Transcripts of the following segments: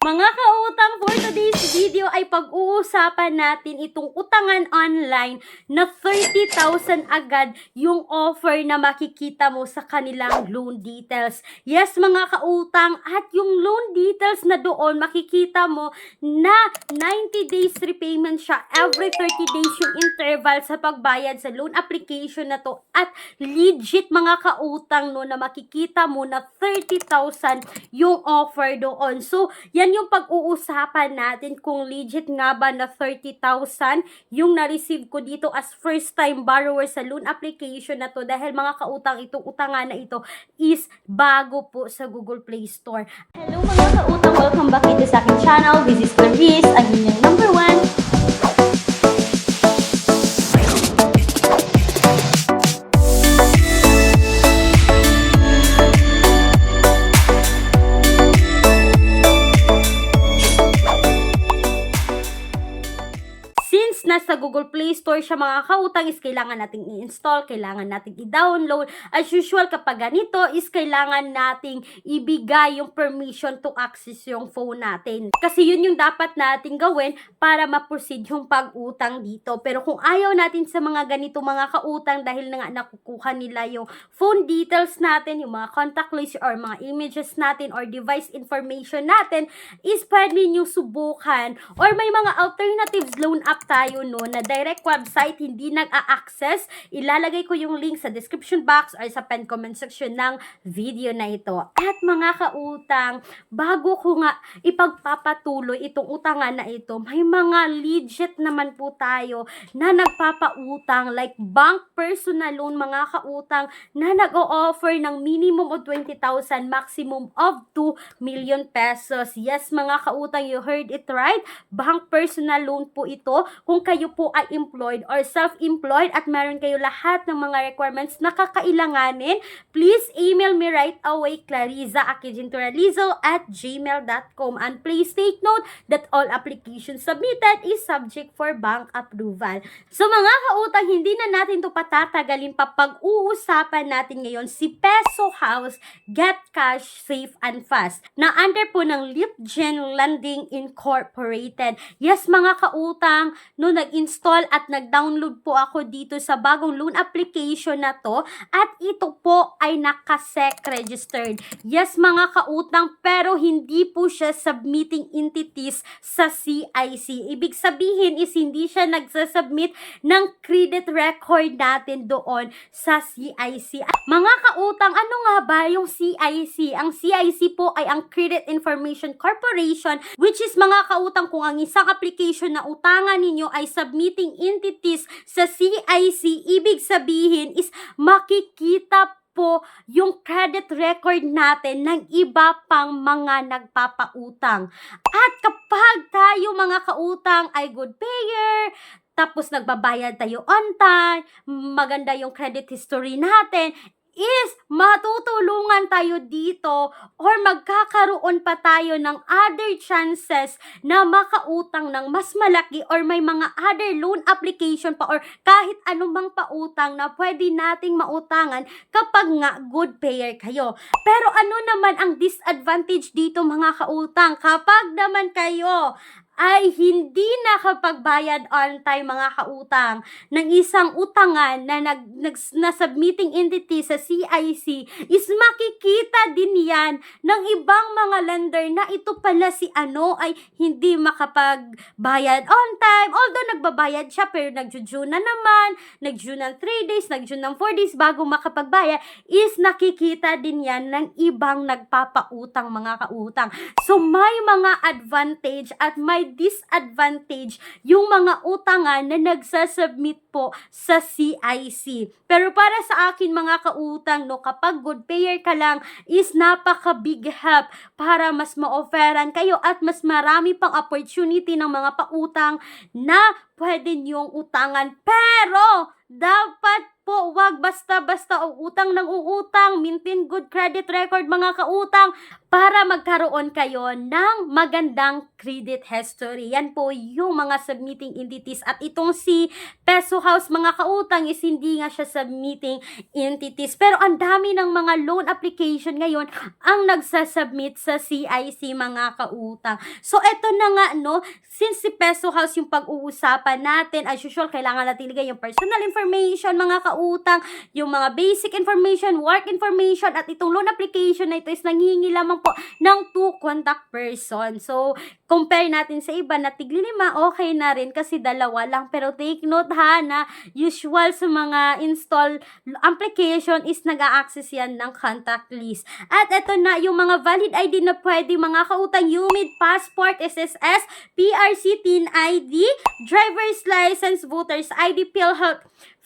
Mga kautang, for today's video ay pag-uusapan natin itong utangan online na 30,000 agad yung offer na makikita mo sa kanilang loan details. Yes mga kautang, at yung loan details na doon makikita mo na 90 days repayment siya. Every 30 days yung interval sa pagbayad sa loan application na to. At legit mga kautang no, na makikita mo na 30,000 yung offer doon. So, yan yung pag-uusapan natin kung legit nga ba na 30,000 yung na-receive ko dito as first time borrower sa loan application na to, dahil mga kautang, itong utangan na ito is bago po sa Google Play Store. Hello mga kautang, welcome back dito sa aking channel. This is Clarice, ang inyong number 1 nasa Google Play Store siya mga kautang, is kailangan nating i-install, kailangan nating i-download. As usual, kapag ganito is kailangan nating ibigay yung permission to access yung phone natin. Kasi yun yung dapat nating gawin para ma-proceed yung pag-utang dito. Pero kung ayaw natin sa mga ganito mga kautang, dahil na nga nakukuha nila yung phone details natin, yung mga contact list or mga images natin or device information natin, is pwede nyo subukan or may mga alternatives loan app tayo no, na direct website, hindi nag-a-access. Ilalagay ko yung link sa description box or sa pen comment section ng video na ito. At mga kautang, bago ko nga ipagpapatuloy itong utangan na ito, may mga legit naman po tayo na nagpapautang, like bank personal loan mga kautang, na nag-o-offer ng minimum of 20,000, maximum of 2 million pesos. Yes mga kautang, you heard it right. Bank personal loan po ito. Kung kayo po ay employed or self-employed at meron kayo lahat ng mga requirements na kakailanganin, please email me right away, clariza@gmail.com, and please take note that all applications submitted is subject for bank approval. So mga kautang, hindi na natin to patatagalin pa. Pag-uusapan natin ngayon si Peso House Get Cash Safe and Fast na under po ng Litgen Lending Incorporated. Yes mga kautang, no, nag-install at nag-download po ako dito sa bagong loan application na to, at ito po ay naka-SEC registered. Yes mga kautang, pero hindi po siya submitting entities sa CIC. Ibig sabihin is hindi siya nagsasubmit ng credit record natin doon sa CIC. Mga kautang, ano nga ba yung CIC? Ang CIC po ay ang Credit Information Corporation, which is mga kautang, kung ang isang application na utangan ninyo ay submitting entities sa CIC, ibig sabihin is makikita po yung credit record natin ng iba pang mga nagpapautang. At kapag tayo mga kautang ay good payer, tapos nagbabayad tayo on time, maganda yung credit history natin, is matutulungan tayo dito or magkakaroon pa tayo ng other chances na makautang ng mas malaki, or may mga other loan application pa or kahit anumang pautang na pwede nating mautangan kapag nga good payer kayo. Pero ano naman ang disadvantage dito mga kautang? Kapag naman kayo ay hindi nakapagbayad on time mga kautang ng isang utangan na submitting entity sa CIC, is makikita din yan ng ibang mga lender na ito pala si ano ay hindi makapagbayad on time. Although nagbabayad siya, pero nag-June na naman, nag-June ng 3 days, nag-June ng 4 days bago makapagbayad, is nakikita din yan ng ibang nagpapautang mga kautang. So may mga advantage at may disadvantage yung mga utangan na nagsasubmit po sa CIC. Pero para sa akin mga kautang, no, kapag good payer ka lang, is napaka big help para mas ma-offeran kayo at mas marami pang opportunity ng mga pautang na pwede niyong utangan. Pero dapat po, wag basta-basta utang ng uutang, maintain good credit record mga kautang para magkaroon kayo ng magandang credit history. Yan po yung mga submitting entities. At itong si Peso House mga kautang is hindi nga siya submitting entities. Pero ang dami ng mga loan application ngayon ang nagsasubmit sa CIC mga kautang. So eto na nga no, since si Peso House yung pag-uusapan natin, as usual kailangan natin ilagay yung personal information mga kautang, yung mga basic information, work information, at itong loan application na ito is nanghihingi lamang po ng 2 contact person. So, compare natin sa iba na tigli-5, okay na rin kasi 2 lang. Pero take note ha na usual sa mga install application is nag-a-access yan ng contact list. At ito na yung mga valid ID na pwede mga kautang, UMID, passport, SSS, PRC, TIN ID, driver's license, voter's ID,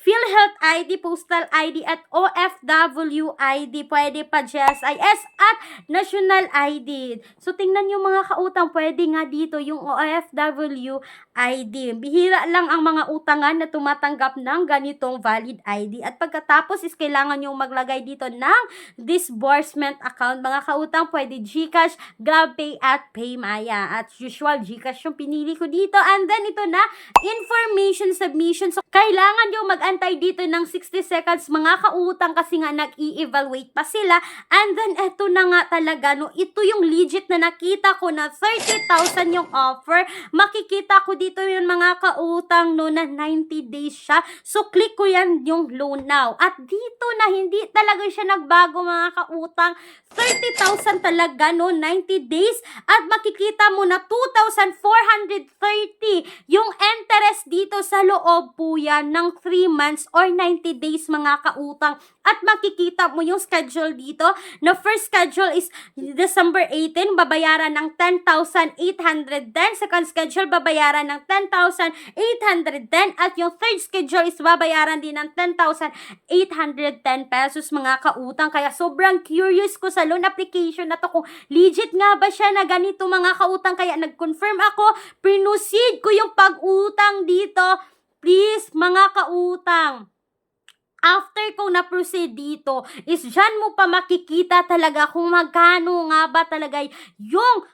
PhilHealth ID, Postal ID, at OFW ID. Pwede pa GSIS at National ID. So, tingnan nyo mga kautang, pwede nga dito yung OFW ID. Bihira lang ang mga utangan na tumatanggap ng ganitong valid ID. At pagkatapos is kailangan nyo maglagay dito ng disbursement account. Mga kautang, pwede GCash, GrabPay, at PayMaya. At usual, GCash yung pinili ko dito. And then, ito na, information submission. So, kailangan nyo mag-antay dito ng 60 seconds mga kautang kasi nga nag-i-evaluate pa sila. And then, eto na nga talaga, no, ito yung legit na nakita ko na 30,000 yung offer. Makikita ko dito yung mga kautang, no, na 90 days siya. So, click ko yan yung loan now. At dito na hindi talaga siya nagbago mga kautang. 30,000 talaga, no, 90 days. At makikita mo na 2,430 yung interest dito sa loob po yan ng 3 months or 90 days mga kautang. At makikita mo yung schedule dito na first schedule is December 18, babayaran ng 10,810. Second schedule, babayaran ng 10,810. At yung third schedule is babayaran din ng 10,810 pesos mga kautang. Kaya sobrang curious ko sa loan application na to kung legit nga ba siya na ganito mga kautang. Kaya nag-confirm ako, proceed ko yung pag-utang dito. Please, mga kautang, after kong na-proceed dito, is dyan mo pa makikita talaga kung magkano nga ba talaga yung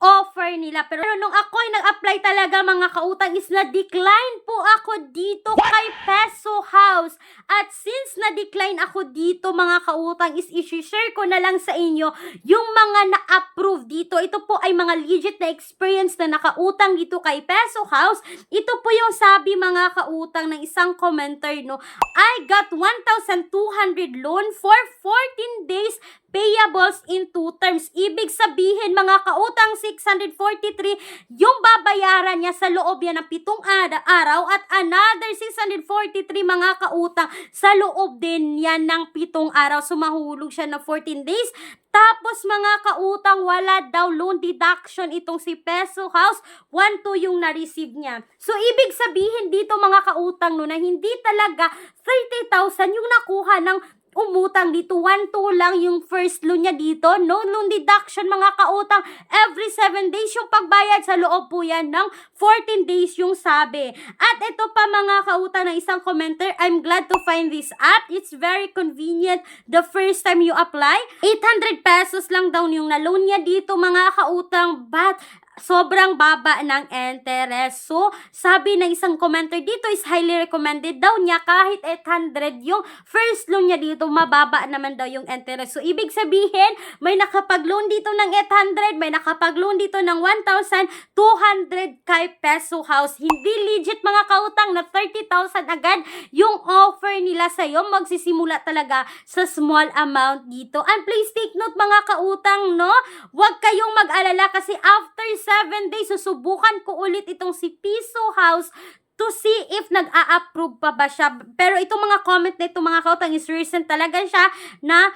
offer nila. Pero nung ako'y nag-apply talaga mga kautang is na-decline po ako dito kay Peso House. At since na-decline ako dito mga kautang is i-share ko na lang sa inyo yung mga na-approve dito. Ito po ay mga legit na experience na nakautang dito kay Peso House. Ito po yung sabi mga kautang ng isang commenter, no, I got 1,200 loan for 14 days payables in 2 terms. Ibig sabihin mga kautang 643 yung babayaran niya sa loob yan ng 7 araw at another 643 mga kautang sa loob din yan ng 7 araw. So mahulog siya na 14 days. Tapos mga kautang, wala daw loan deduction itong si Peso House. 1,2 yung na-receive niya. So ibig sabihin dito mga kautang, no, na hindi talaga 30,000 yung nakuha ng umutang dito. 1,2 lang yung first loan niya dito. No loan deduction mga kautang. Every 7 days yung pagbayad, sa loob po yan ng 14 days yung sabi. At ito pa mga kautang ng isang commenter, I'm glad to find this app. It's very convenient the first time you apply. 800 pesos lang daw yung na-loan niya dito mga kautang, but sobrang baba ng interest. So, sabi ng isang commenter dito is highly recommended daw niya kahit 800 yung first loan niya dito, mababa naman daw yung interest. So, ibig sabihin, may nakapag-loan dito ng 800, may nakapag-loan dito ng 1,200 kay Peso House. Hindi legit mga kautang na 30,000 agad yung offer nila sa'yo. Magsisimula talaga sa small amount dito. And please take note mga kautang, no? Huwag kayong mag-alala kasi after 7 days, susubukan ko ulit itong si Peso House to see if nag-a-approve pa ba siya. Pero itong mga comment na itong mga kautang is recent talaga siya na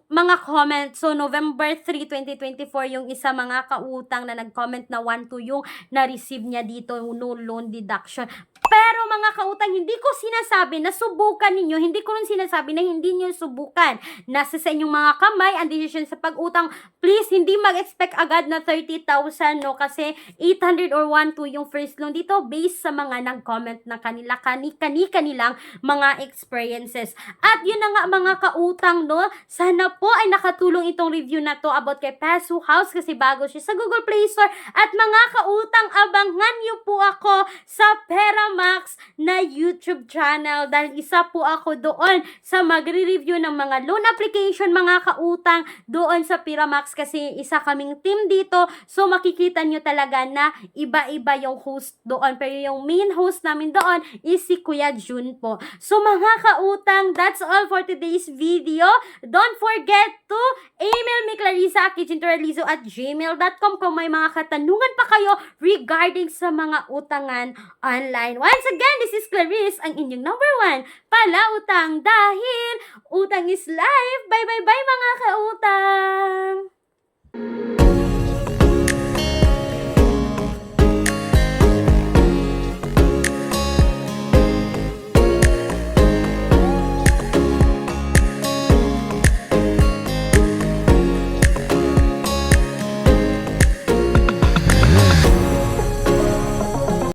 mga comment. So, November 3, 2024, yung isa mga kautang na nag-comment na 1,2 yung na-receive niya dito, no loan deduction. Pero mga kautang, hindi ko sinasabi na subukan ninyo, hindi ko rin sinasabi na hindi nyo subukan. Nasa sa inyong mga kamay ang desisyon sa pag-utang. Please, hindi mag-expect agad na 30,000, no? Kasi 800 or 1,2 yung first loan dito based sa mga nag-comment na kanilang mga experiences. At yun na nga mga kautang, no? Sana po ay nakatulong itong review na to about kay Pasu House kasi bago siya sa Google Play Store. At mga kautang, abangan niyo po ako sa Peramax na YouTube channel dahil isa po ako doon sa magre-review ng mga loan application mga kautang doon sa Peramax kasi isa kaming team dito. So makikita nyo talaga na iba-iba yung host doon pero yung main host namin doon is si Kuya Jun po. So mga kautang, that's all for today's video. Don't forget to email me clarissa@gmail.com kung may mga katanungan pa kayo regarding sa mga utangan online. Once again, this is Clarice, ang inyong number 1 palautang dahil utang is life. Bye bye bye mga kautang!